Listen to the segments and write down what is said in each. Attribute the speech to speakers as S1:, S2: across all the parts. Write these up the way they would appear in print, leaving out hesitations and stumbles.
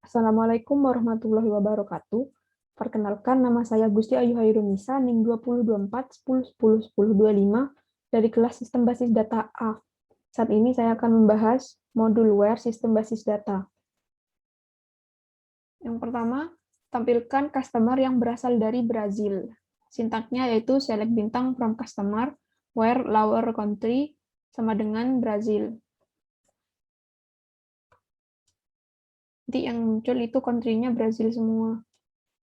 S1: Assalamualaikum warahmatullahi wabarakatuh. Perkenalkan, nama saya Gusti Ayu Hairunisa, NIM 2024 10 10 10 25 dari kelas Sistem Basis Data A. Saat ini saya akan membahas modul WHERE Sistem Basis Data. Yang pertama, tampilkan customer yang berasal dari Brazil. Sintaknya yaitu select bintang from customer, where lower country sama dengan Brazil. Nanti yang muncul itu country-nya Brazil semua.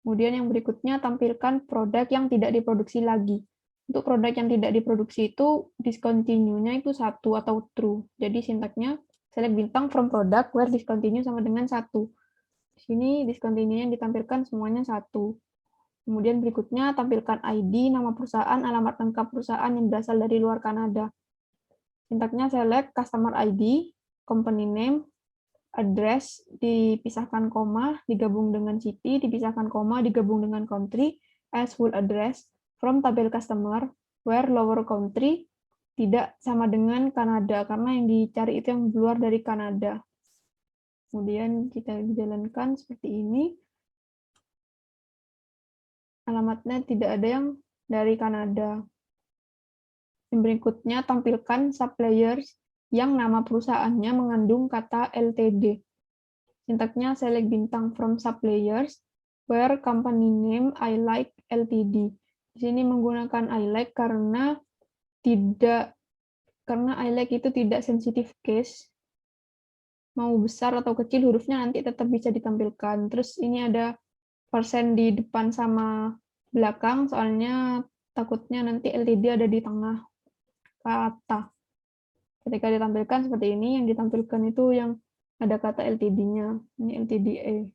S1: Kemudian yang berikutnya, tampilkan produk yang tidak diproduksi lagi. Untuk produk yang tidak diproduksi itu, discontinue-nya itu 1 atau true. Jadi sintaknya, select bintang from product where discontinue sama dengan 1. Di sini discontinue-nya ditampilkan semuanya 1. Kemudian berikutnya, tampilkan ID, nama perusahaan, alamat lengkap perusahaan yang berasal dari luar Kanada. Sintaknya select customer ID, company name, address dipisahkan koma, digabung dengan city, dipisahkan koma, digabung dengan country, as full address, from tabel customer, where lower country tidak sama dengan Kanada, karena yang dicari itu yang keluar dari Kanada. Kemudian kita jalankan seperti ini. Alamatnya tidak ada yang dari Kanada. Yang berikutnya, tampilkan suppliers yang nama perusahaannya mengandung kata LTD. Sintaknya select bintang from suppliers where company name I like Ltd. Di sini menggunakan I like karena I like itu tidak sensitive case. Mau besar atau kecil hurufnya nanti tetap bisa ditampilkan. Terus ini ada persen di depan sama belakang, soalnya takutnya nanti Ltd ada di tengah kata. Ketika ditampilkan seperti ini, yang ditampilkan itu yang ada kata LTD-nya. Ini LTDA.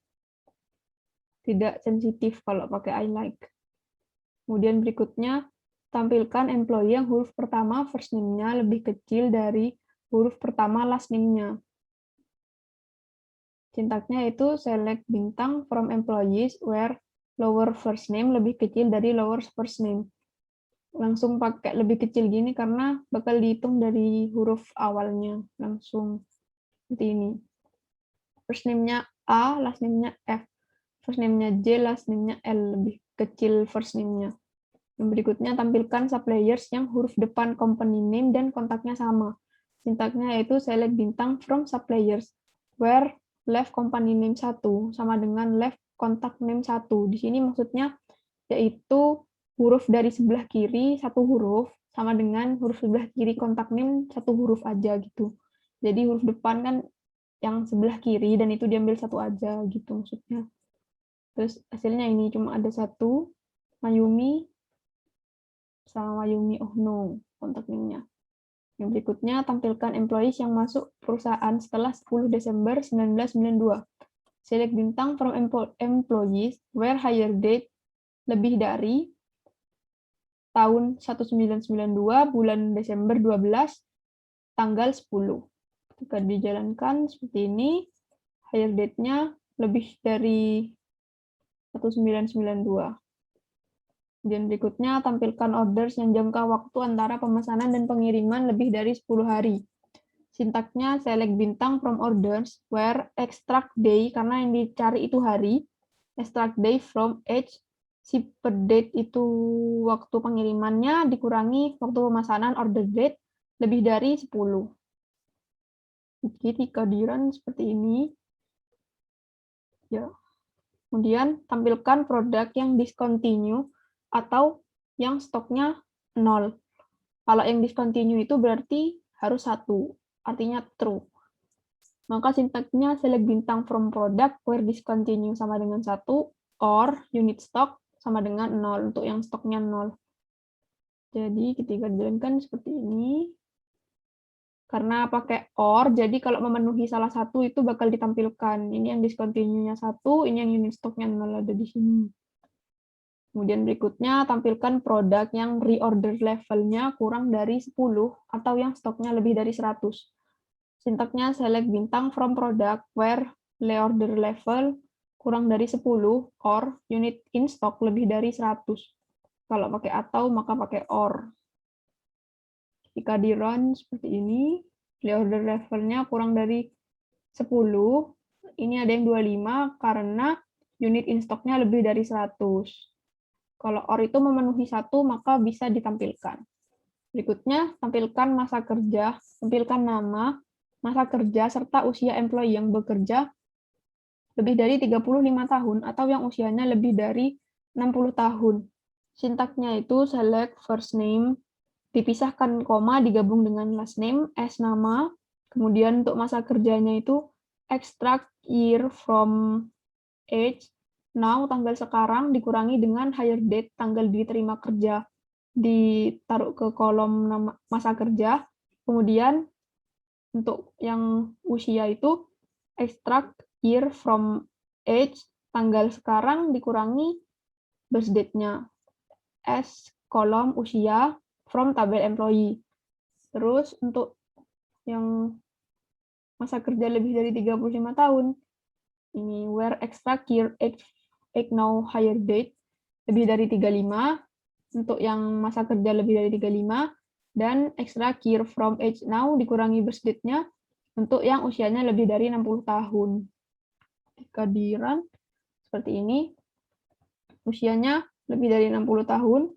S1: Tidak sensitif kalau pakai I like. Kemudian berikutnya, tampilkan employee yang huruf pertama first name-nya lebih kecil dari huruf pertama last name-nya. Sintaknya itu select bintang from employees where lower first name lebih kecil dari lower first name. Langsung pakai lebih kecil gini karena bakal dihitung dari huruf awalnya. Langsung seperti ini. First name-nya A, last name-nya F. First name-nya J, last name-nya L. Lebih kecil first name-nya. Yang berikutnya, tampilkan suppliers yang huruf depan company name dan kontaknya sama. Sintaknya yaitu select bintang from suppliers, where left company name 1 sama dengan left contact name 1. Di sini maksudnya yaitu huruf dari sebelah kiri satu huruf sama dengan huruf sebelah kiri kontak name satu huruf aja gitu. Jadi huruf depan kan yang sebelah kiri dan itu diambil satu aja gitu maksudnya. Terus hasilnya ini cuma ada satu, Mayumi sama Mayumi Ohno kontak name-nya. Yang berikutnya, tampilkan employees yang masuk perusahaan setelah 10 Desember 1992. Select bintang from employees where hire date lebih dari tahun 1992, bulan Desember 12, tanggal 10. Jika dijalankan seperti ini, hire date-nya lebih dari 1992. Dan berikutnya, tampilkan orders yang jangka waktu antara pemesanan dan pengiriman lebih dari 10 hari. Sintaknya select bintang from orders, where extract day, karena yang dicari itu hari, extract day from age, shipper date itu waktu pengirimannya, dikurangi waktu pemesanan order date, lebih dari 10. Jadi kehadiran seperti ini. Ya. Kemudian tampilkan produk yang discontinue atau yang stoknya 0. Kalau yang discontinue itu berarti harus 1, artinya true. Maka sintaknya select bintang from product where discontinue sama dengan 1, or unit stock sama dengan 0 untuk yang stoknya 0. Jadi ketika dijalankan seperti ini, karena pakai or, jadi kalau memenuhi salah satu itu bakal ditampilkan. Ini yang discontinue-nya 1, ini yang unit stock-nya 0 ada di sini. Kemudian berikutnya, tampilkan produk yang reorder level-nya kurang dari 10 atau yang stoknya lebih dari 100. Sintaknya select bintang from product where reorder level kurang dari 10 or unit in stock lebih dari 100. Kalau pakai atau maka pakai or. Jika di run seperti ini, reorder levelnya kurang dari 10, ini ada yang 25 karena unit in stock-nya lebih dari 100. Kalau or itu memenuhi 1, maka bisa ditampilkan. Berikutnya, tampilkan masa kerja, tampilkan nama, masa kerja, serta usia employee yang bekerja lebih dari 35 tahun atau yang usianya lebih dari 60 tahun. Sintaknya itu select first name, dipisahkan koma, digabung dengan last name, as nama. Kemudian untuk masa kerjanya itu extract year from age, now tanggal sekarang, dikurangi dengan hire date, tanggal diterima kerja, ditaruh ke kolom nama masa kerja. Kemudian untuk yang usia itu extract year from age, tanggal sekarang dikurangi birth date-nya, as kolom usia, from tabel employee. Terus untuk yang masa kerja lebih dari 35 tahun, ini where extract year age now hire date, lebih dari 35, untuk yang masa kerja lebih dari 35, dan extract year from age now dikurangi birth date-nya untuk yang usianya lebih dari 60 tahun. Ketika di run seperti ini, usianya lebih dari 60 tahun,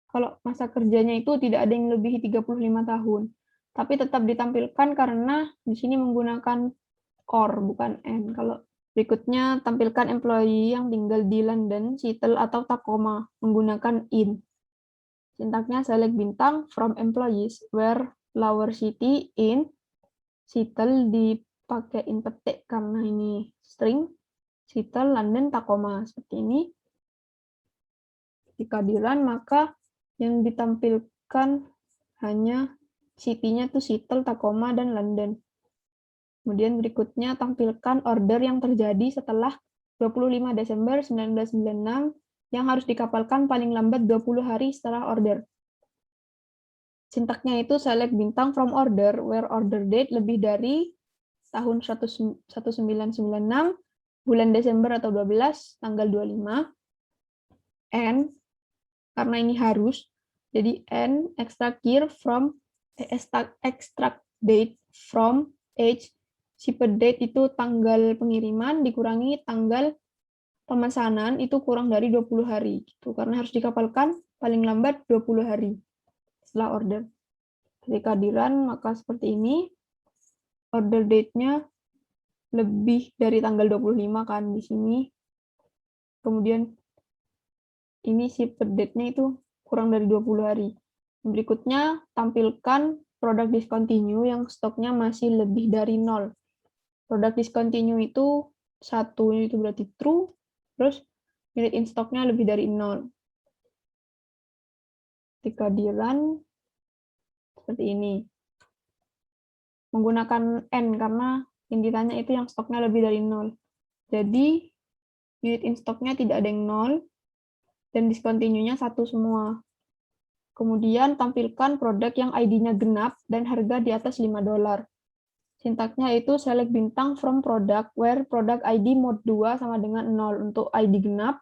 S1: kalau masa kerjanya itu tidak ada yang lebih 35 tahun. Tapi tetap ditampilkan karena di sini menggunakan or, bukan and. Kalau berikutnya, tampilkan employee yang tinggal di London, Seattle, atau Tacoma menggunakan in. Sintaknya select bintang from employees where lower city in, Seattle dipakein petik karena ini string, Seattle, London, Tacoma. Seperti ini. Jika di run, maka yang ditampilkan hanya city-nya tuh Seattle, Tacoma, dan London. Kemudian berikutnya tampilkan order yang terjadi setelah 25 Desember 1996 yang harus dikapalkan paling lambat 20 hari setelah order. Sintaknya itu select bintang from order where order date lebih dari tahun 1996, bulan Desember atau 12, tanggal 25, and karena ini harus, jadi and extract year from extract date from age, shipper date itu tanggal pengiriman dikurangi tanggal pemesanan itu kurang dari 20 hari gitu, karena harus dikapalkan paling lambat 20 hari setelah order. Ketika di run, maka seperti ini, order date-nya lebih dari tanggal 25 kan di sini. Kemudian ini shipper date-nya itu kurang dari 20 hari. Berikutnya, tampilkan produk discontinue yang stoknya masih lebih dari 0. Produk discontinue itu 1, itu berarti true, terus unit in stock-nya lebih dari 0. Ketika di run, seperti ini. Menggunakan N, karena yang ditanya itu yang stoknya lebih dari 0. Jadi, unit in stock-nya tidak ada yang 0, dan discontinue-nya 1 semua. Kemudian tampilkan produk yang ID-nya genap dan harga di atas $5. Sintaknya itu select bintang from product where product ID mode 2 sama dengan 0 untuk ID genap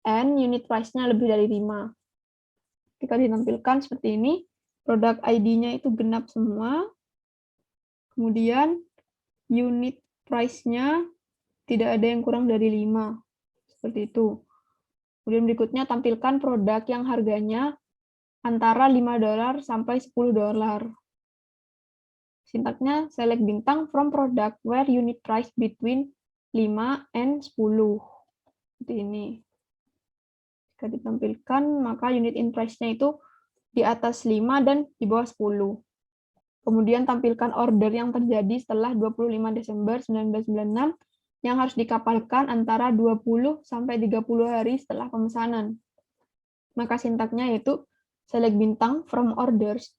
S1: and unit price-nya lebih dari 5. Ketika ditampilkan seperti ini, produk ID-nya itu genap semua. Kemudian unit price-nya tidak ada yang kurang dari 5. Seperti itu. Kemudian berikutnya tampilkan produk yang harganya antara $5 sampai $10. Sintaknya select bintang from product where unit price between 5 and 10. Seperti ini. Jika ditampilkan, maka unit in price-nya itu di atas 5 dan di bawah 10. Kemudian tampilkan order yang terjadi setelah 25 Desember 1996 yang harus dikapalkan antara 20 sampai 30 hari setelah pemesanan. Maka sintaknya yaitu select bintang from orders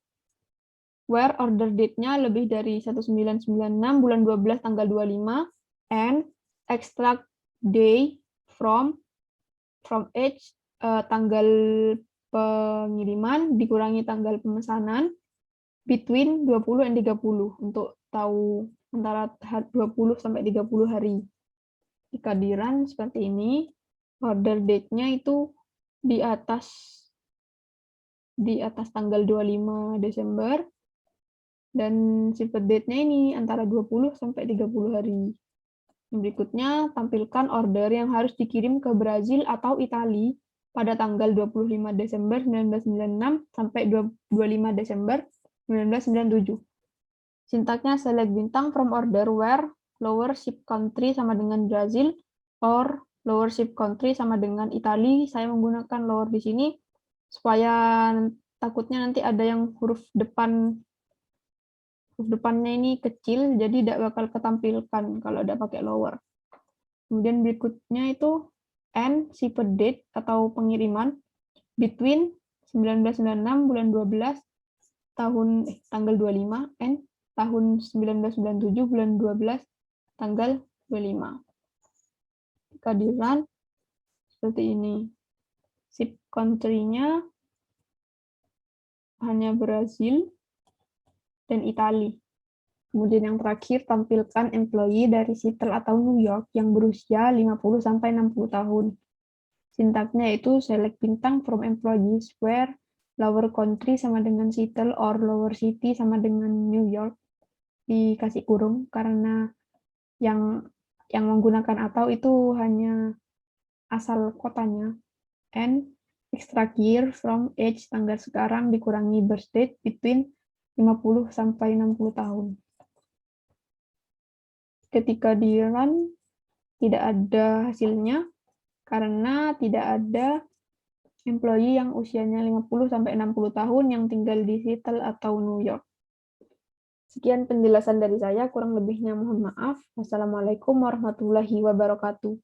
S1: where order date-nya lebih dari 1996 bulan 12 tanggal 25 and extract day from age tanggal pengiriman dikurangi tanggal pemesanan between 20 and 30 untuk tahu antara 20 sampai 30 hari. Jika di run seperti ini, order date-nya itu di atas tanggal 25 Desember dan shipper date-nya ini antara 20 sampai 30 hari. Berikutnya, tampilkan order yang harus dikirim ke Brazil atau Italia pada tanggal 25 Desember 1996 sampai 25 Desember 1997. Sintaknya select bintang from order where lower ship country sama dengan Brazil or lower ship country sama dengan Italia. Saya menggunakan lower di sini supaya takutnya nanti ada yang huruf depannya ini kecil, jadi tidak bakal ketampilkan kalau ada pakai lower. Kemudian berikutnya itu N, shipper date atau pengiriman between 1996 bulan 12 tanggal 25 N tahun 1997 bulan 12 tanggal 25. Jika di run seperti ini. Ship country-nya hanya Brazil dan Italia. Kemudian yang terakhir, tampilkan employee dari Seattle atau New York yang berusia 50-60 tahun. Sintaknya itu select bintang from employees where lower country sama dengan Seattle or lower city sama dengan New York. Dikasih kurung karena yang menggunakan atau itu hanya asal kotanya. And extract year from age tanggal sekarang dikurangi birth date between 50 sampai 60 tahun. Ketika di run tidak ada hasilnya karena tidak ada employee yang usianya 50 sampai 60 tahun yang tinggal di Seattle atau New York. Sekian penjelasan dari saya, kurang lebihnya mohon maaf. Wassalamualaikum warahmatullahi wabarakatuh.